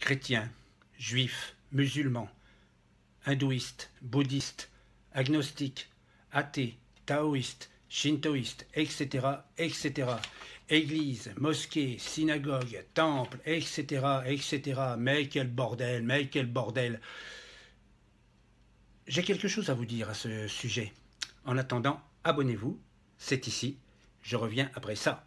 chrétiens, juifs, musulmans, hindouistes, bouddhistes, agnostiques, athées, taoïstes, shintoïstes, etc., etc., églises, mosquées, synagogues, temples, etc., etc., mais quel bordel, mais quel bordel. J'ai quelque chose à vous dire à ce sujet. En attendant, abonnez-vous, c'est ici, je reviens après ça.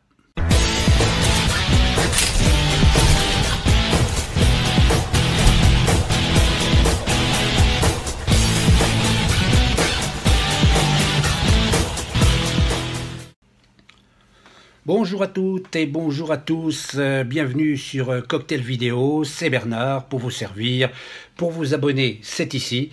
Bonjour à toutes et bonjour à tous, bienvenue sur Cocktail Vidéo, c'est Bernard pour vous servir, pour vous abonner, c'est ici.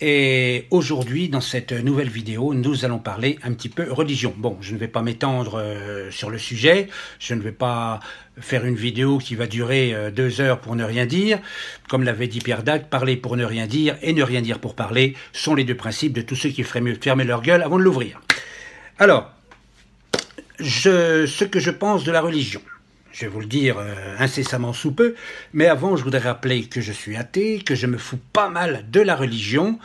Et aujourd'hui, dans cette nouvelle vidéo, nous allons parler un petit peu religion. Bon, je ne vais pas m'étendre sur le sujet, je ne vais pas faire une vidéo qui va durer 2 heures pour ne rien dire. Comme l'avait dit Pierre Dac, parler pour ne rien dire et ne rien dire pour parler sont les deux principes de tous ceux qui feraient mieux de fermer leur gueule avant de l'ouvrir. Alors, ce que je pense de la religion. Je vais vous le dire incessamment sous peu, mais avant je voudrais rappeler que je suis athée, que je me fous pas mal de la religion.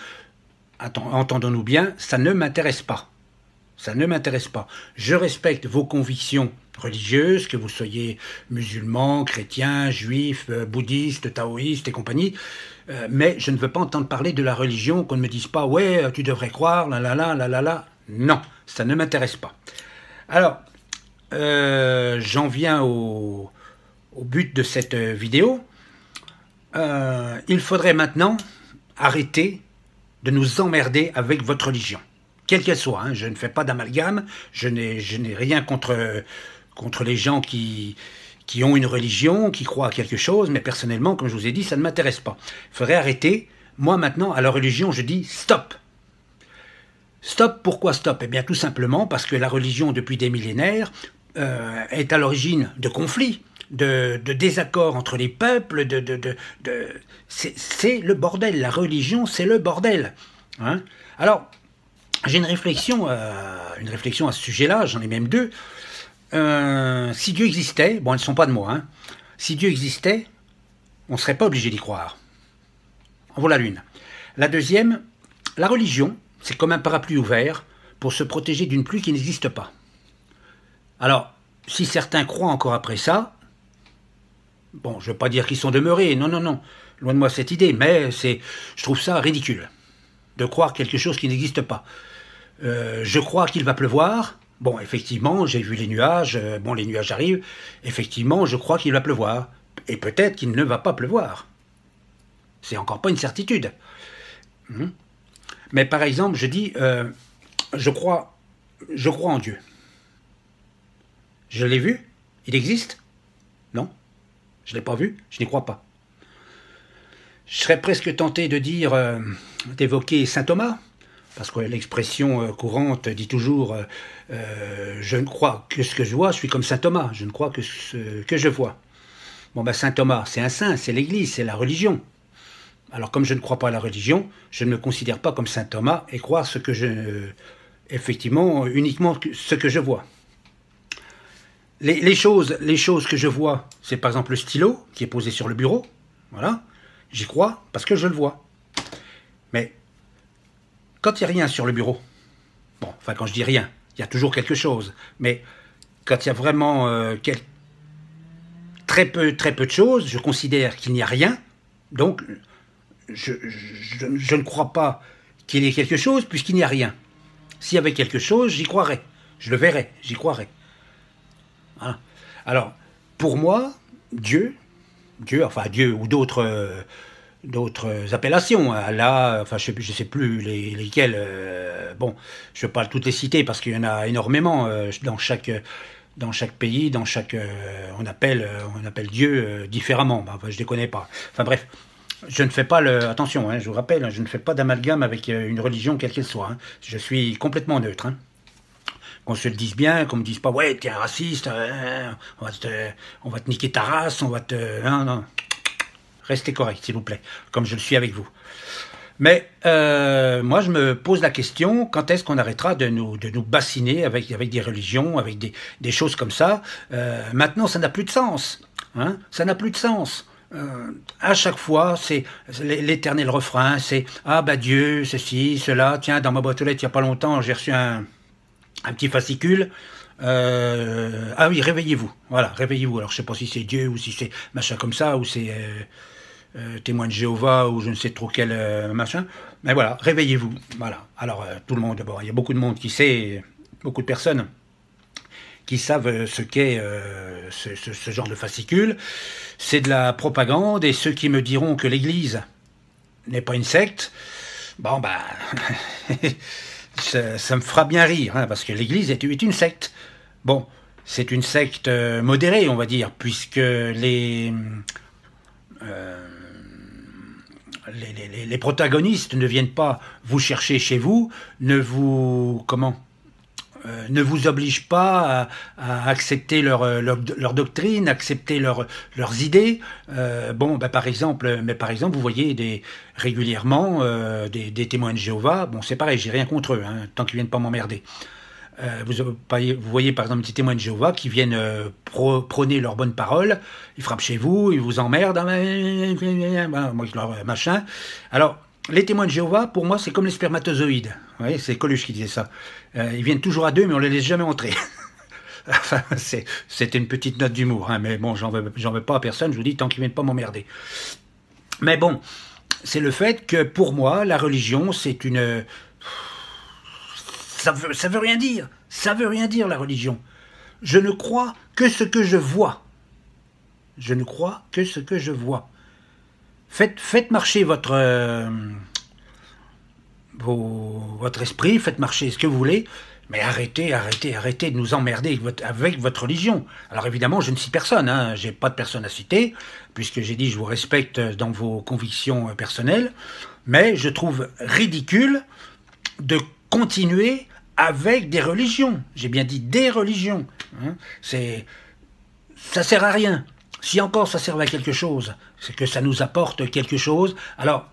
Entendons-nous bien, ça ne m'intéresse pas. Ça ne m'intéresse pas. Je respecte vos convictions religieuses, que vous soyez musulman, chrétien, juif, bouddhiste, taoïste et compagnie, mais je ne veux pas entendre parler de la religion, qu'on ne me dise pas « ouais, tu devrais croire, là là là, là là là ». Non, ça ne m'intéresse pas. Alors, j'en viens au but de cette vidéo. Il faudrait maintenant arrêter de nous emmerder avec votre religion, quelle qu'elle soit. Hein. Je ne fais pas d'amalgame, je n'ai rien contre les gens qui ont une religion, qui croient à quelque chose, mais personnellement, comme je vous ai dit, ça ne m'intéresse pas. Il faudrait arrêter. Moi, maintenant, à la religion, je dis stop. Stop, pourquoi stop? Eh bien, tout simplement parce que la religion, depuis des millénaires, est à l'origine de conflits, de désaccords entre les peuples, c'est le bordel. La religion, c'est le bordel. Hein. Alors, j'ai une réflexion à ce sujet-là, j'en ai même deux. Si Dieu existait, bon, elles ne sont pas de moi, hein, si Dieu existait, on ne serait pas obligé d'y croire. En vaut la lune. La deuxième, la religion, c'est comme un parapluie ouvert pour se protéger d'une pluie qui n'existe pas. Alors, si certains croient encore après ça, bon, je ne veux pas dire qu'ils sont demeurés, non, non, non, loin de moi cette idée, mais je trouve ça ridicule, de croire quelque chose qui n'existe pas. Je crois qu'il va pleuvoir, bon, effectivement, j'ai vu les nuages, bon, les nuages arrivent, effectivement, je crois qu'il va pleuvoir, et peut-être qu'il ne va pas pleuvoir. C'est encore pas une certitude. Mais par exemple, je dis, je crois en Dieu. Je l'ai vu? Il existe? Non. Je ne l'ai pas vu? Je n'y crois pas. Je serais presque tenté de dire, d'évoquer saint Thomas, parce que l'expression courante dit toujours je ne crois que ce que je vois, je suis comme saint Thomas, je ne crois que ce que je vois. Bon, ben saint Thomas, c'est un saint, c'est l'Église, c'est la religion. Alors, comme je ne crois pas à la religion, je ne me considère pas comme saint Thomas et croire ce que effectivement, uniquement ce que je vois. Les choses que je vois, c'est par exemple le stylo qui est posé sur le bureau. Voilà, j'y crois parce que je le vois. Mais quand il n'y a rien sur le bureau, bon, enfin quand je dis rien, il y a toujours quelque chose. Mais quand il y a vraiment très peu de choses, je considère qu'il n'y a rien. Donc, je ne crois pas qu'il y ait quelque chose puisqu'il n'y a rien. S'il y avait quelque chose, j'y croirais. Je le verrais, j'y croirais. Voilà. Alors, pour moi, Dieu ou d'autres appellations, Allah, enfin je sais plus lesquelles, bon, je ne vais pas toutes les citer parce qu'il y en a énormément dans chaque pays, on appelle Dieu différemment, enfin, je ne les connais pas. Enfin bref, je ne fais pas attention, hein, je vous rappelle, je ne fais pas d'amalgame avec une religion quelle qu'elle soit, hein. Je suis complètement neutre, hein. Qu'on se le dise bien, qu'on me dise pas, ouais, t'es un raciste, on va te niquer ta race, on va te... Non, non. Restez correct, s'il vous plaît, comme je le suis avec vous. Mais moi, je me pose la question, quand est-ce qu'on arrêtera de nous bassiner avec des religions, avec des choses comme ça. Maintenant, ça n'a plus de sens. Hein, ça n'a plus de sens. à chaque fois, c'est l'éternel refrain, c'est « Ah bah Dieu, ceci, cela, tiens, dans ma boîte aux lettres, il n'y a pas longtemps, j'ai reçu un petit fascicule, ah oui, réveillez-vous, voilà, réveillez-vous. » Alors je sais pas si c'est Dieu ou si c'est machin comme ça, ou c'est témoin de Jéhovah, ou je ne sais trop quel machin, mais voilà, réveillez-vous, voilà. Alors tout le monde, bon, il y a beaucoup de monde qui sait, beaucoup de personnes qui savent ce qu'est ce genre de fascicule. C'est de la propagande, et ceux qui me diront que l'Église n'est pas une secte, bon bah, ça me fera bien rire, hein, parce que l'Église est une secte. Bon, c'est une secte modérée, on va dire, puisque les protagonistes ne viennent pas vous chercher chez vous, ne vous obligent pas à accepter leur doctrine, accepter leurs idées. Bon, bah, par exemple, vous voyez régulièrement des témoins de Jéhovah. Bon, c'est pareil, j'ai rien contre eux, hein, tant qu'ils viennent pas m'emmerder. Vous voyez par exemple des témoins de Jéhovah qui viennent prôner leur bonne parole, ils frappent chez vous, ils vous emmerdent, machin. Alors, les témoins de Jéhovah, pour moi, c'est comme les spermatozoïdes. Vous voyez, c'est Coluche qui disait ça. Ils viennent toujours à deux, mais on ne les laisse jamais entrer. Enfin, c'était une petite note d'humour, hein, mais bon, j'en veux pas à personne, je vous dis, tant qu'ils ne viennent pas m'emmerder. Mais bon, c'est le fait que, pour moi, la religion, c'est une... Ça veut rien dire. Ça veut rien dire, la religion. Je ne crois que ce que je vois. Je ne crois que ce que je vois. Faites marcher votre esprit, faites marcher ce que vous voulez, mais arrêtez de nous emmerder avec votre religion. Alors évidemment, je ne cite personne, hein, j'ai pas de personne à citer, puisque j'ai dit je vous respecte dans vos convictions personnelles, mais je trouve ridicule de continuer avec des religions. J'ai bien dit des religions. Hein. Ça sert à rien. Si encore ça servait à quelque chose, c'est que ça nous apporte quelque chose. Alors,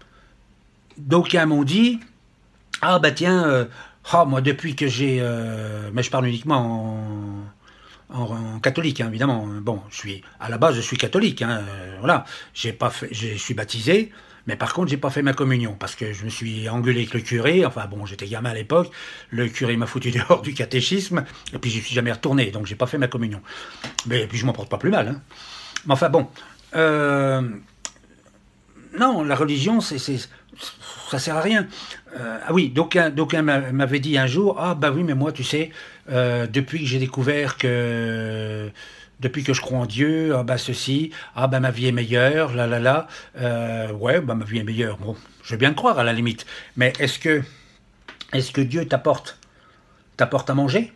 d'aucuns m'ont dit, ah bah tiens, moi depuis que j'ai... mais je parle uniquement en catholique, hein, évidemment. Bon, à la base, je suis catholique. Hein, voilà, je suis baptisé, mais par contre, j'ai pas fait ma communion, parce que je me suis engueulé avec le curé. Enfin bon, j'étais gamin à l'époque. Le curé m'a foutu dehors du catéchisme, et puis j'y suis jamais retourné, donc j'ai pas fait ma communion. Mais puis je m'en porte pas plus mal, hein. Mais enfin bon, non, la religion, ça sert à rien. Ah oui, d'aucuns m'avaient dit un jour, ah bah oui, mais moi, tu sais, depuis que j'ai découvert depuis que je crois en Dieu, ah bah ceci, ah bah ma vie est meilleure, ouais, bah ma vie est meilleure. Bon, je veux bien le croire à la limite, mais est-ce que Dieu t'apporte à manger,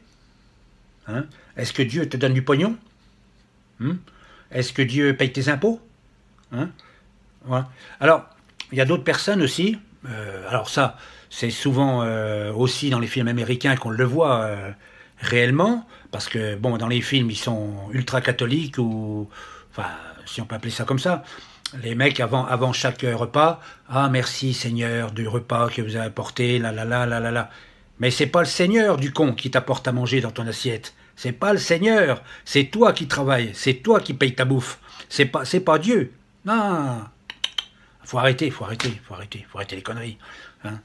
hein? Est-ce que Dieu te donne du pognon, hein? Est-ce que Dieu paye tes impôts, hein? Voilà. Alors, il y a d'autres personnes aussi, alors ça, c'est souvent aussi dans les films américains qu'on le voit réellement, parce que, bon, dans les films, ils sont ultra-catholiques, ou, enfin, si on peut appeler ça comme ça, les mecs, avant chaque repas, « Ah, merci Seigneur du repas que vous avez apporté, Mais c'est pas le Seigneur du con qui t'apporte à manger dans ton assiette. C'est pas le Seigneur, c'est toi qui travailles, c'est toi qui payes ta bouffe. C'est pas Dieu. Non. Faut arrêter les conneries. Hein.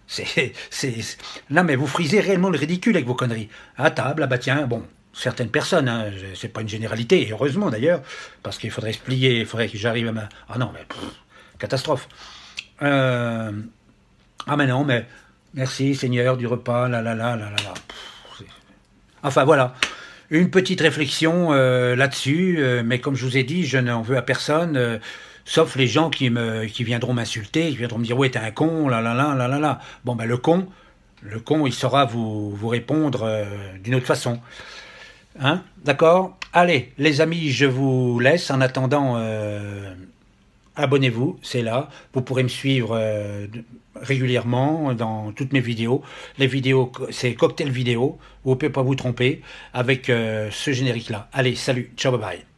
Non, mais vous frisez réellement le ridicule avec vos conneries. À table, ah bah tiens, bon, certaines personnes, hein, c'est pas une généralité, et heureusement d'ailleurs, parce qu'il faudrait se plier, il faudrait que j'arrive à Ah non, mais catastrophe. Ah mais non, mais merci Seigneur du repas, Enfin voilà. Une petite réflexion là-dessus, mais comme je vous ai dit, je n'en veux à personne, sauf les gens qui viendront m'insulter, qui viendront me dire « Ouais, t'es un con, Bon, ben le con, il saura vous répondre d'une autre façon. Hein? D'accord? Allez, les amis, je vous laisse. En attendant, abonnez-vous, c'est là. Vous pourrez me suivre régulièrement dans toutes mes vidéos. Les vidéos, c'est Cocktail Vidéo, vous ne pouvez pas vous tromper avec ce générique-là. Allez, salut, ciao, bye bye.